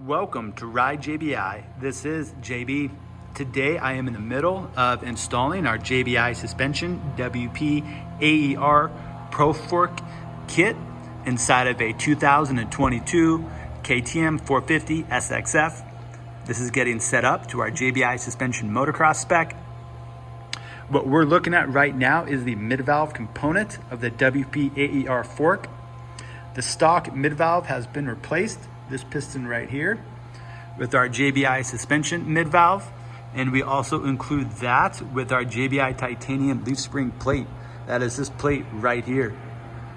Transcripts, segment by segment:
Welcome to Ride JBI. This is JB. Today I am in the middle of installing our JBI suspension WP AER Pro Fork kit inside of a 2022 KTM 450SXF. This is getting set up to our JBI suspension motocross spec. What we're looking at right now is the mid-valve component of the WP AER fork. The stock mid-valve has been replaced, this piston right here, with our JBI suspension mid-valve, and we also include that with our JBI titanium leaf spring plate. That is this plate right here.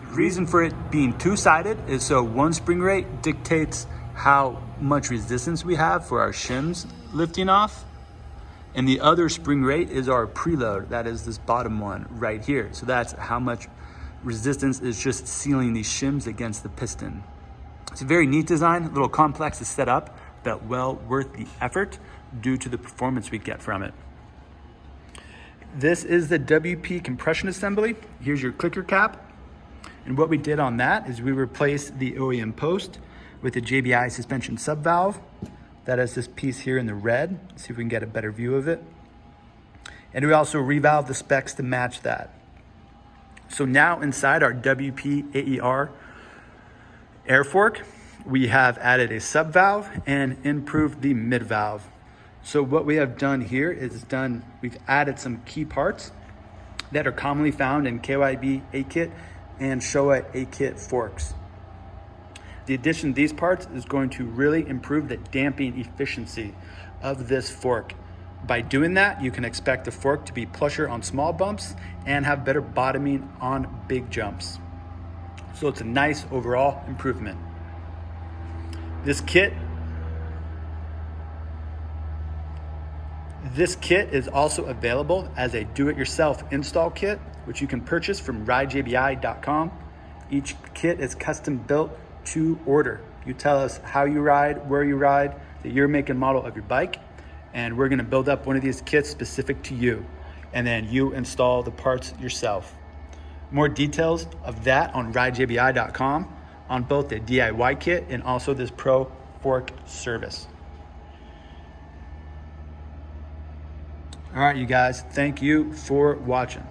The reason for it being two-sided is so one spring rate dictates how much resistance we have for our shims lifting off, and the other spring rate is our preload. That is this bottom one right here. So that's how much resistance is just sealing these shims against the piston. It's a very neat design, a little complex to set up, but well worth the effort due to the performance we get from it. This is the WP compression assembly. Here's your clicker cap. And what we did on that is we replaced the OEM post with the JBI suspension subvalve. That is this piece here in the red. Let's see if we can get a better view of it. And we also revalved the specs to match that. So now inside our WP AER air fork, we have added a sub valve and improved the mid valve. So what we have done here is we've added some key parts that are commonly found in KYB A-kit and Showa A-kit forks. The addition of these parts is going to really improve the damping efficiency of this fork. By doing that, you can expect the fork to be plusher on small bumps and have better bottoming on big jumps. So it's a nice overall improvement. This kit is also available as a do-it-yourself install kit, which you can purchase from ridejbi.com. Each kit is custom built to order. You tell us how you ride, where you ride, the year, make, and model of your bike, and we're gonna build up one of these kits specific to you, and then you install the parts yourself. More details of that on ridejbi.com on both the DIY kit and also this Pro Fork service. All right, you guys, thank you for watching.